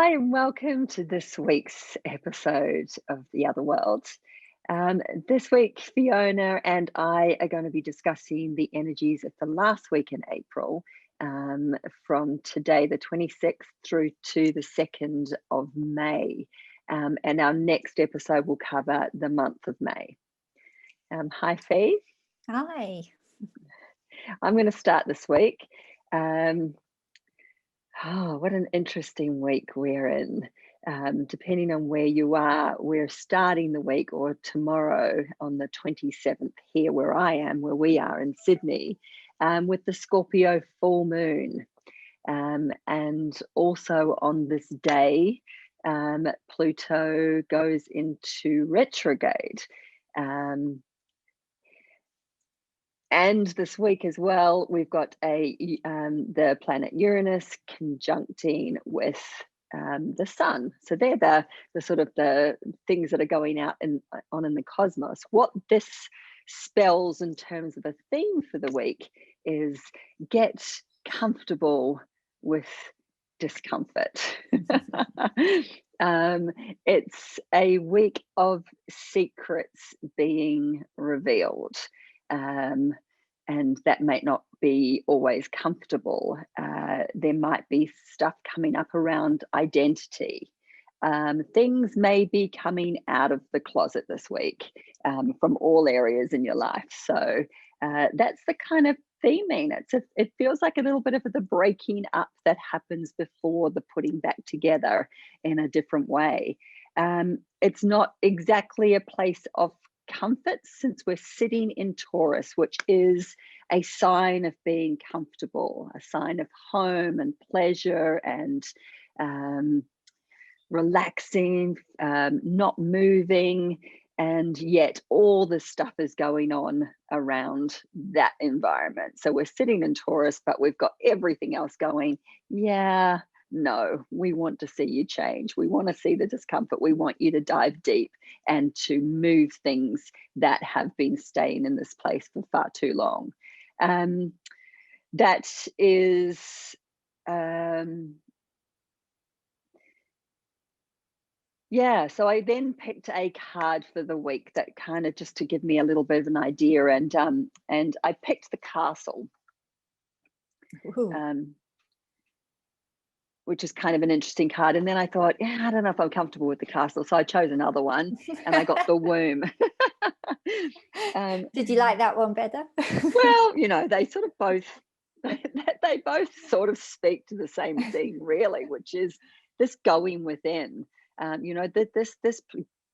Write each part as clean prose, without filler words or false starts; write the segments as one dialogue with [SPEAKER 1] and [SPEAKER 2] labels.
[SPEAKER 1] Hi, and welcome to this week's episode of The Other World. This week, Fiona and I are going to be discussing the energies of the last week in April, from today, the 26th, through to the 2nd of May. And our next episode will cover the month of May. Hi, Fee.
[SPEAKER 2] Hi.
[SPEAKER 1] I'm going to start this week. Oh, what an interesting week we're in. Depending on where you are, we're starting the week or tomorrow on the 27th here where I am, where we are in Sydney, with the Scorpio full moon. And also on this day, Pluto goes into retrograde. And this week as well, we've got the planet Uranus conjuncting with the sun. So they're the sort of the things that are going on in the cosmos. What this spells in terms of a theme for the week is get comfortable with discomfort. It's a week of secrets being revealed. And that may not be always comfortable. There might be stuff coming up around identity. Things may be coming out of the closet this week from all areas in your life. So that's the kind of theming. It feels like a little bit of the breaking up that happens before the putting back together in a different way. It's not exactly a place of comfort, since we're sitting in Taurus, which is a sign of being comfortable, a sign of home and pleasure and relaxing, not moving, and yet all this stuff is going on around that environment. So we're sitting in Taurus, but we've got everything else going. Yeah, no, we want to see you change. We want to see the discomfort. We want you to dive deep and to move things that have been staying in this place for far too long. That is, yeah, so I then picked a card for the week that kind of just to give me a little bit of an idea, and I picked the Castle. Which is kind of an interesting card. And then I thought, yeah, I don't know if I'm comfortable with the Castle. So I chose another one and I got the Womb.
[SPEAKER 2] Did you like that one better?
[SPEAKER 1] Well, they sort of they both sort of speak to the same thing, really, which is this going within, this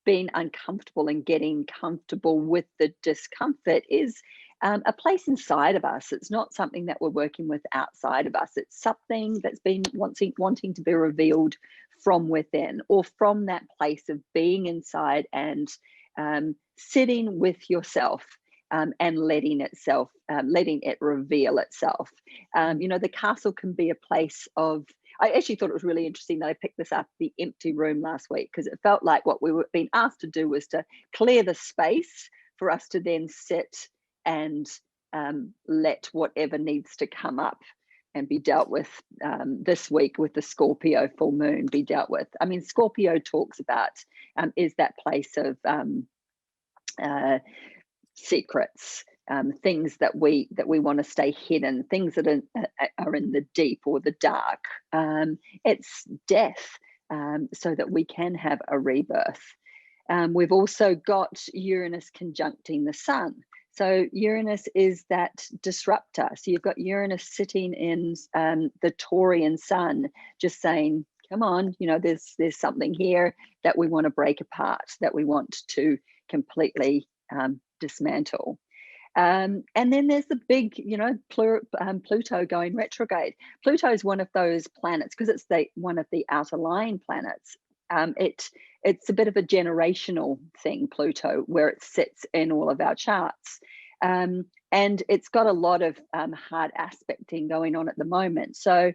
[SPEAKER 1] being uncomfortable and getting comfortable with the discomfort is a place inside of us. It's not something that we're working with outside of us. It's something that's been wanting to be revealed from within, or from that place of being inside and sitting with yourself and letting it reveal itself. The Castle can be a place of, I actually thought it was really interesting that I picked this up, the empty room, last week, because it felt like what we were being asked to do was to clear the space for us to then sit and let whatever needs to come up and be dealt with this week with the Scorpio full moon be dealt with. I mean, Scorpio talks about is that place of secrets, things that we want to stay hidden, things that are in the deep or the dark. It's death, so that we can have a rebirth. We've also got Uranus conjuncting the sun. So Uranus is that disruptor. So you've got Uranus sitting in the Taurian sun, just saying, come on, there's something here that we want to break apart, that we want to completely dismantle. And then there's the big, Pluto going retrograde. Pluto is one of those planets, because it's one of the outer lying planets. It's a bit of a generational thing, Pluto, where it sits in all of our charts. And it's got a lot of hard aspecting going on at the moment. So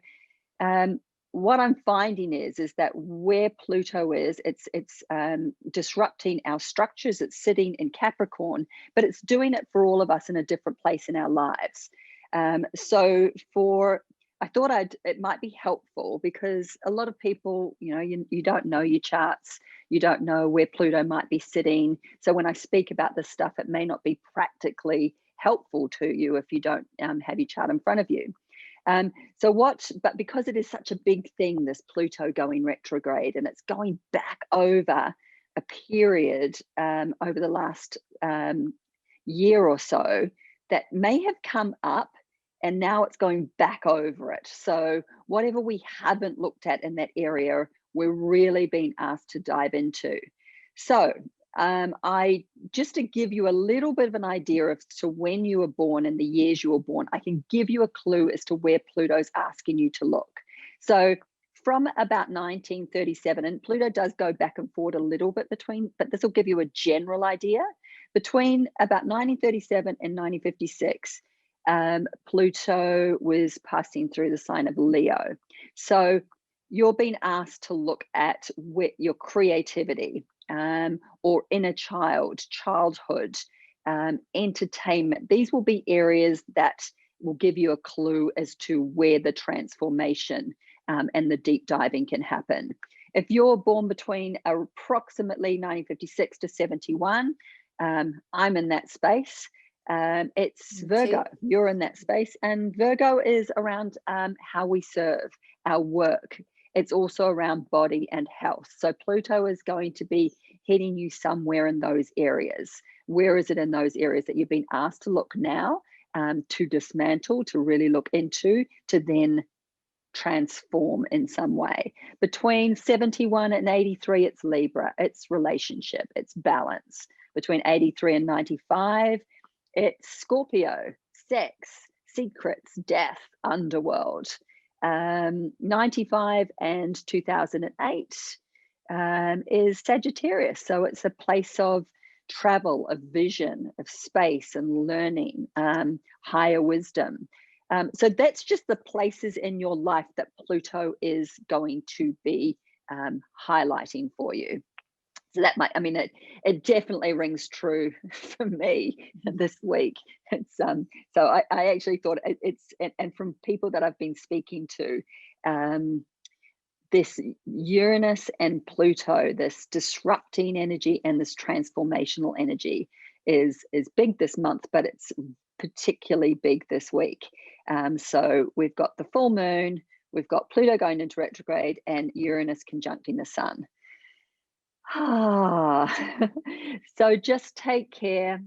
[SPEAKER 1] what I'm finding is that where Pluto is, it's disrupting our structures. It's sitting in Capricorn, but it's doing it for all of us in a different place in our lives. So for I thought it might be helpful because a lot of people, you don't know your charts, you don't know where Pluto might be sitting. So when I speak about this stuff, it may not be practically helpful to you if you don't have your chart in front of you. But because it is such a big thing, this Pluto going retrograde, and it's going back over a period over the last year or so that may have come up, and now it's going back over it. So whatever we haven't looked at in that area, we're really being asked to dive into. So I just to give you a little bit of an idea as to when you were born and the years you were born, I can give you a clue as to where Pluto's asking you to look. So from about 1937, and Pluto does go back and forward a little bit between, but this will give you a general idea. Between about 1937 and 1956, Pluto was passing through the sign of Leo. So you're being asked to look at your creativity, or inner child, childhood, entertainment. These will be areas that will give you a clue as to where the transformation and the deep diving can happen. If you're born between approximately 1956 to 71, I'm in that space. It's Virgo, you're in that space, and Virgo is around how we serve, our work. It's also around body and health. So Pluto is going to be hitting you somewhere in those areas. Where is it in those areas that you've been asked to look now, to dismantle, to really look into, to then transform in some way? Between 71 and 83, it's Libra, it's relationship, it's balance. Between 83 and 95, it's Scorpio, sex, secrets, death, underworld. 95 and 2008 is Sagittarius. So it's a place of travel, of vision, of space and learning, higher wisdom. So that's just the places in your life that Pluto is going to be highlighting for you. So that might, it definitely rings true for me this week. It's so I actually thought it's, and from people that I've been speaking to, this Uranus and Pluto, this disrupting energy and this transformational energy is big this month, but it's particularly big this week. So we've got the full moon, we've got Pluto going into retrograde, and Uranus conjuncting the sun. So just take care.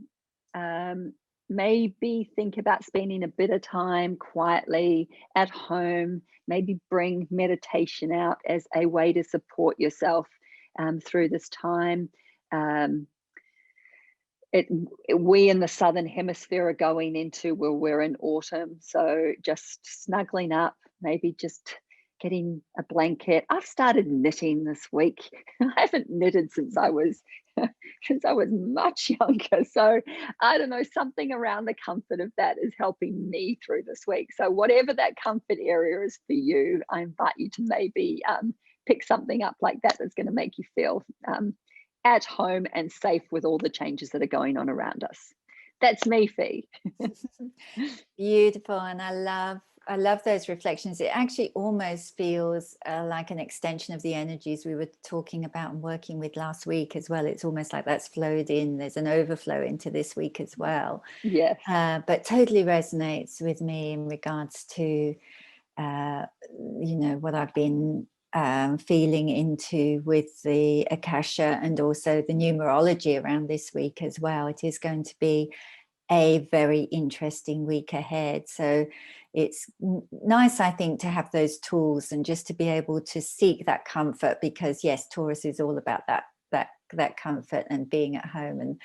[SPEAKER 1] Maybe think about spending a bit of time quietly at home. Maybe bring meditation out as a way to support yourself through this time. We in the southern hemisphere are going into, well, we're in autumn, so just snuggling up, maybe just getting a blanket. I've started knitting this week. I haven't knitted since I was much younger. So I don't know, something around the comfort of that is helping me through this week. So whatever that comfort area is for you, I invite you to maybe pick something up like that that's going to make you feel at home and safe with all the changes that are going on around us. That's me, Fee.
[SPEAKER 2] Beautiful. And I love those reflections. It actually almost feels like an extension of the energies we were talking about and working with last week as well. It's almost like that's flowed in. There's an overflow into this week as well.
[SPEAKER 1] Yes.
[SPEAKER 2] But totally resonates with me in regards to, what I've been feeling into with the Akasha and also the numerology around this week as well. It is going to be a very interesting week ahead. So it's nice, I think, to have those tools and just to be able to seek that comfort, because yes, Taurus is all about that comfort and being at home. And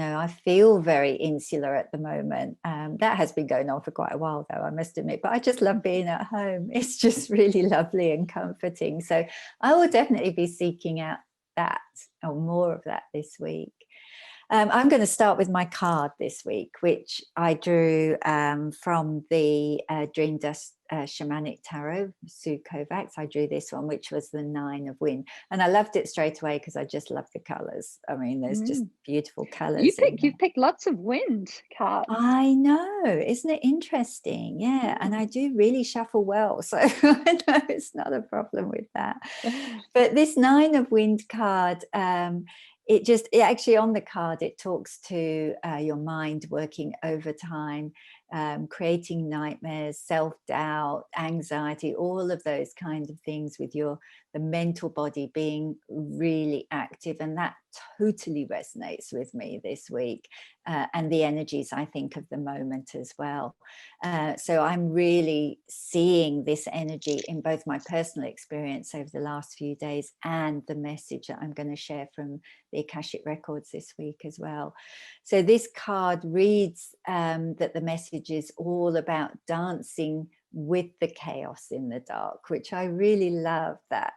[SPEAKER 2] I feel very insular at the moment. That has been going on for quite a while, though, I must admit, but I just love being at home. It's just really lovely and comforting. So I will definitely be seeking out that, or more of that, this week. I'm going to start with my card this week, which I drew from the Dream Dust Shamanic Tarot, Sue Kovacs. I drew this one, which was the 9 of Wind. And I loved it straight away because I just love the colours. I mean, there's just beautiful colours in there.
[SPEAKER 1] You've picked lots of wind cards.
[SPEAKER 2] I know, isn't it interesting? Yeah, and I do really shuffle well, so I know it's not a problem with that. But this 9 of Wind card, it actually on the card, it talks to your mind working overtime, creating nightmares, self-doubt, anxiety, all of those kinds of things with the mental body being really active. And that totally resonates with me this week. And the energies, I think, of the moment as well. So I'm really seeing this energy in both my personal experience over the last few days and the message that I'm going to share from the Akashic Records this week as well. So this card reads that the message is all about dancing with the chaos in the dark, which I really love that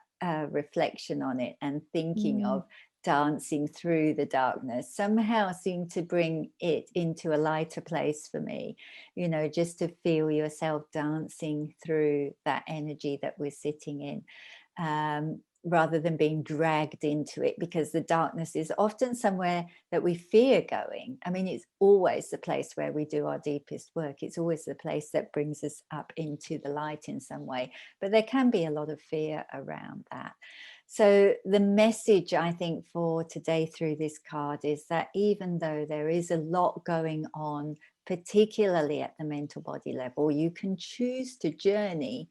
[SPEAKER 2] reflection on it, and thinking of dancing through the darkness somehow seemed to bring it into a lighter place for me, you know, just to feel yourself dancing through that energy that we're sitting in, rather than being dragged into it, because the darkness is often somewhere that we fear going. I mean, it's always the place where we do our deepest work. It's always the place that brings us up into the light in some way, but there can be a lot of fear around that. So the message, I think, for today through this card is that even though there is a lot going on, particularly at the mental body level, you can choose to journey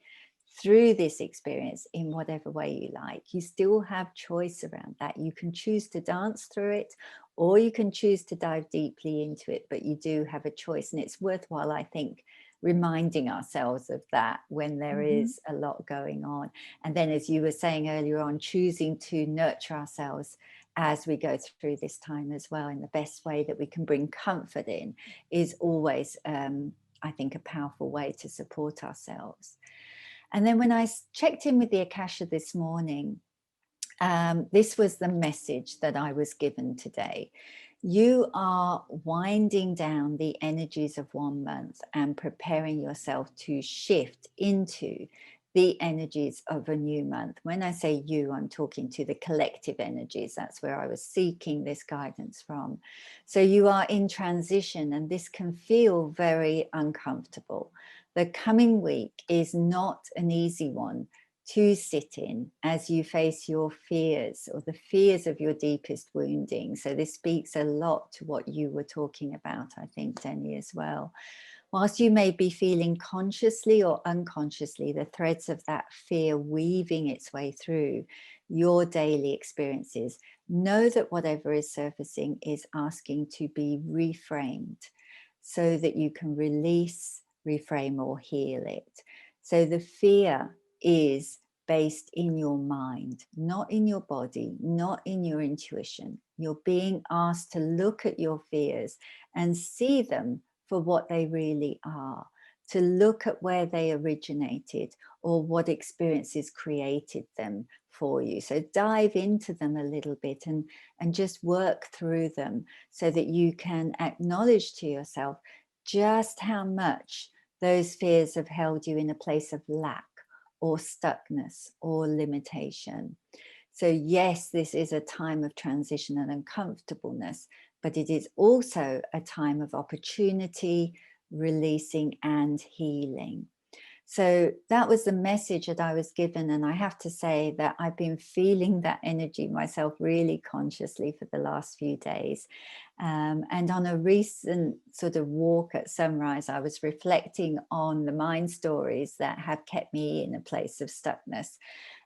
[SPEAKER 2] through this experience in whatever way you like. You still have choice around that. You can choose to dance through it, or you can choose to dive deeply into it, but you do have a choice. And it's worthwhile, I think, reminding ourselves of that when there is a lot going on. And then, as you were saying earlier on, choosing to nurture ourselves as we go through this time as well, in the best way that we can bring comfort in, is always, I think, a powerful way to support ourselves. And then when I checked in with the Akasha this morning, this was the message that I was given today. You are winding down the energies of 1 month and preparing yourself to shift into the energies of a new month. When I say you, I'm talking to the collective energies. That's where I was seeking this guidance from. So you are in transition, and this can feel very uncomfortable. The coming week is not an easy one to sit in as you face your fears, or the fears of your deepest wounding. So this speaks a lot to what you were talking about, I think, Denny, as well. Whilst you may be feeling consciously or unconsciously the threads of that fear weaving its way through your daily experiences, know that whatever is surfacing is asking to be reframed so that you can release, reframe, or heal it. So the fear is based in your mind, not in your body, not in your intuition. You're being asked to look at your fears and see them for what they really are, to look at where they originated or what experiences created them for you. So dive into them a little bit and just work through them so that you can acknowledge to yourself just how much those fears have held you in a place of lack or stuckness or limitation. So yes, this is a time of transition and uncomfortableness, but it is also a time of opportunity, releasing, and healing. So that was the message that I was given. And I have to say that I've been feeling that energy myself really consciously for the last few days. And on a recent sort of walk at sunrise, I was reflecting on the mind stories that have kept me in a place of stuckness.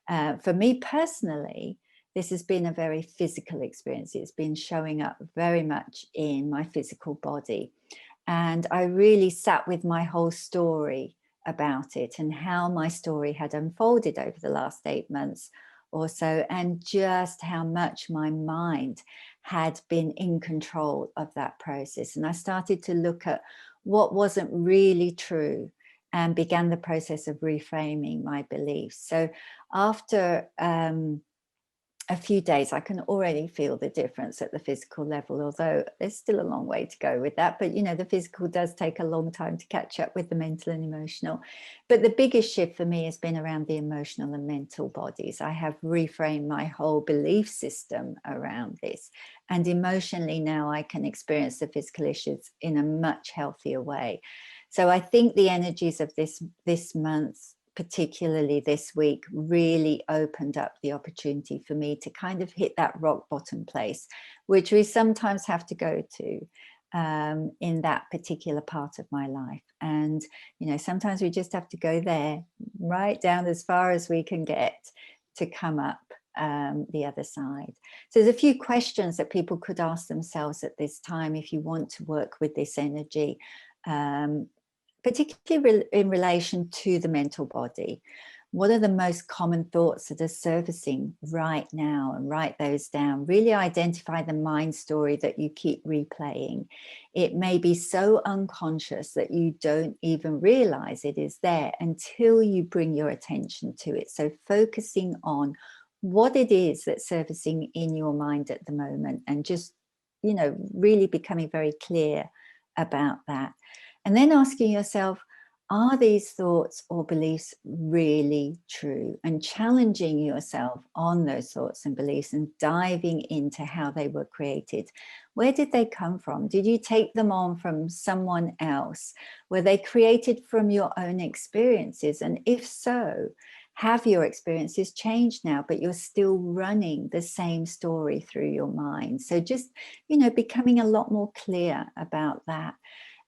[SPEAKER 2] For me personally, this has been a very physical experience. It's been showing up very much in my physical body. And I really sat with my whole story about it and how my story had unfolded over the last 8 months or so, and just how much my mind had been in control of that process. And I started to look at what wasn't really true and began the process of reframing my beliefs. So after a few days, I can already feel the difference at the physical level, although there's still a long way to go with that. But, the physical does take a long time to catch up with the mental and emotional. But the biggest shift for me has been around the emotional and mental bodies. I have reframed my whole belief system around this. And emotionally now I can experience the physical issues in a much healthier way. So I think the energies of this month, particularly this week, really opened up the opportunity for me to kind of hit that rock bottom place, which we sometimes have to go to in that particular part of my life. And, sometimes we just have to go there, right down as far as we can get to come up the other side. So there's a few questions that people could ask themselves at this time if you want to work with this energy. Particularly in relation to the mental body. What are the most common thoughts that are surfacing right now? And write those down. Really identify the mind story that you keep replaying. It may be so unconscious that you don't even realize it is there until you bring your attention to it. So focusing on what it is that's surfacing in your mind at the moment, and just, really becoming very clear about that. And then asking yourself, are these thoughts or beliefs really true? And challenging yourself on those thoughts and beliefs and diving into how they were created. Where did they come from? Did you take them on from someone else? Were they created from your own experiences? And if so, have your experiences changed now, but you're still running the same story through your mind? So just, becoming a lot more clear about that.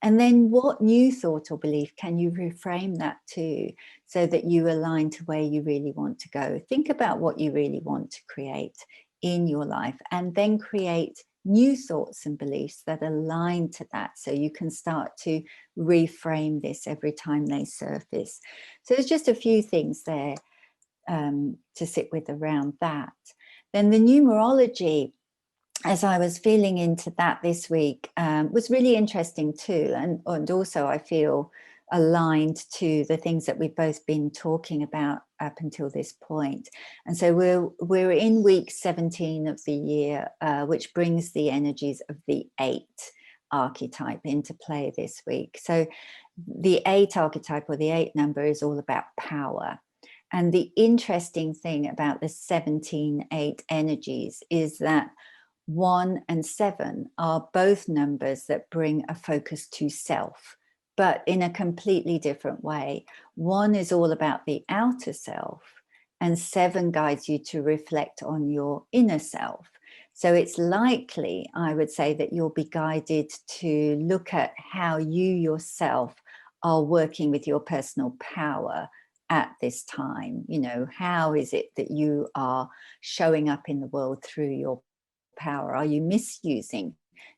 [SPEAKER 2] And then what new thought or belief can you reframe that to, so that you align to where you really want to go? Think about what you really want to create in your life, and then create new thoughts and beliefs that align to that, so you can start to reframe this every time they surface. So there's just a few things there to sit with around that. Then the numerology, as I was feeling into that this week, was really interesting too. And also I feel aligned to the things that we've both been talking about up until this point. And so we're in week 17 of the year, which brings the energies of the 8 archetype into play this week. So the 8 archetype, or the 8 number, is all about power. And the interesting thing about the 17-8 energies is that 1 and 7 are both numbers that bring a focus to self, but in a completely different way. 1 is all about the outer self, and 7 guides you to reflect on your inner self. So it's likely, I would say, that you'll be guided to look at how you yourself are working with your personal power at this time. How is it that you are showing up in the world through your power? Are you misusing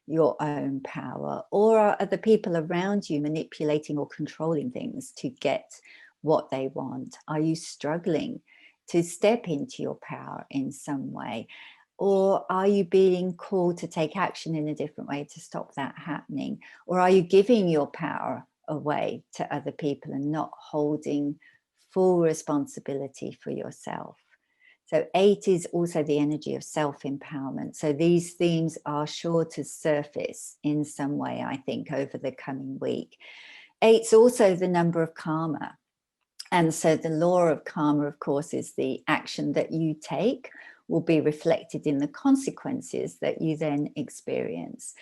[SPEAKER 2] your own power, or are the people around you manipulating or controlling things to get what they want? Are you struggling to step into your power in some way, or are you being called to take action in a different way to stop that happening? Or are you giving your power away to other people and not holding full responsibility for yourself? So 8 is also the energy of self-empowerment. So these themes are sure to surface in some way, I think, over the coming week. 8's also the number of karma. And so the law of karma, of course, is the action that you take will be reflected in the consequences that you then experience.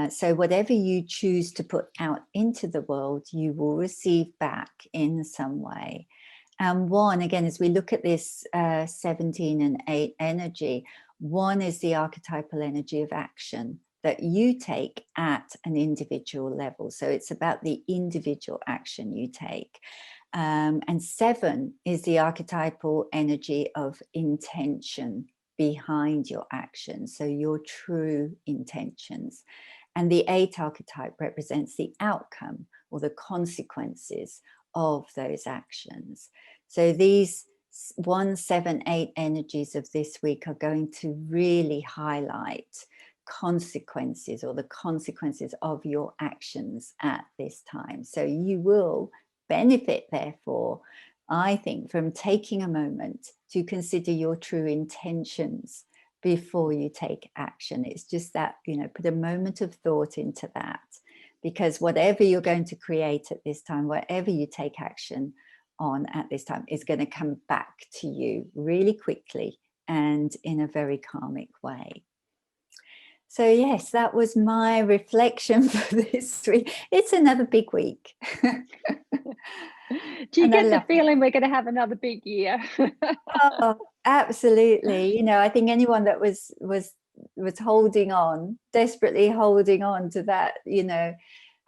[SPEAKER 2] So whatever you choose to put out into the world, you will receive back in some way. And 1, again, as we look at this 17 and 8 energy, 1 is the archetypal energy of action that you take at an individual level. So it's about the individual action you take. And 7 is the archetypal energy of intention behind your actions, so your true intentions. And the 8 archetype represents the outcome or the consequences of those actions. So these 1, 7, 8 energies of this week are going to really highlight consequences, or the consequences of your actions at this time. So you will benefit, therefore, I think, from taking a moment to consider your true intentions before you take action. It's just that, put a moment of thought into that, because whatever you're going to create at this time, whatever you take action on at this time, is going to come back to you really quickly and in a very karmic way. So yes, that was my reflection for this week. It's another big week.
[SPEAKER 1] Do you
[SPEAKER 2] And I
[SPEAKER 1] get the
[SPEAKER 2] love it.
[SPEAKER 1] feeling we're going to have another big year?
[SPEAKER 2] Oh, absolutely. I think anyone that was holding on, desperately holding on to that,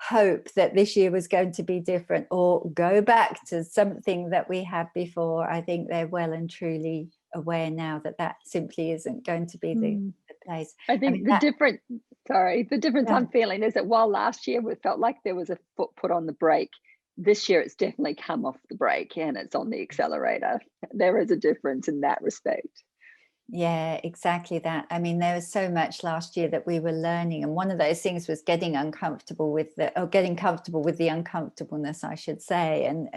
[SPEAKER 2] hope that this year was going to be different or go back to something that we had before, I think they're well and truly aware now that that simply isn't going to be the place.
[SPEAKER 1] I think the difference
[SPEAKER 2] Yeah.
[SPEAKER 1] I'm feeling is that while last year we felt like there was a foot put on the brake, this year it's definitely come off the brake and it's on the accelerator. There is a difference in that respect.
[SPEAKER 2] Yeah, exactly that. I mean, there was so much last year that we were learning, and one of those things was getting comfortable with the uncomfortableness, I should say. And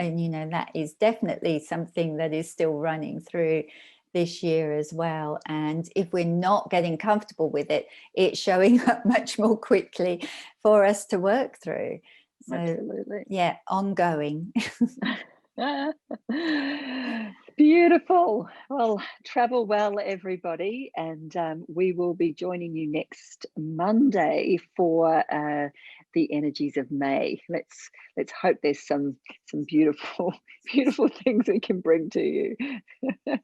[SPEAKER 2] that is definitely something that is still running through this year as well. And if we're not getting comfortable with it, it's showing up much more quickly for us to work through. So,
[SPEAKER 1] absolutely.
[SPEAKER 2] Yeah, ongoing.
[SPEAKER 1] Beautiful. Well, travel well, everybody, and we will be joining you next Monday for the energies of May. Let's hope there's some beautiful beautiful things we can bring to you.
[SPEAKER 2] Or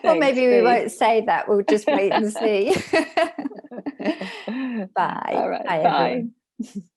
[SPEAKER 1] Thanks,
[SPEAKER 2] maybe we
[SPEAKER 1] B.
[SPEAKER 2] won't say that. We'll just wait and see. Bye.
[SPEAKER 1] All right.
[SPEAKER 2] Bye,
[SPEAKER 1] Bye.
[SPEAKER 2] everyone.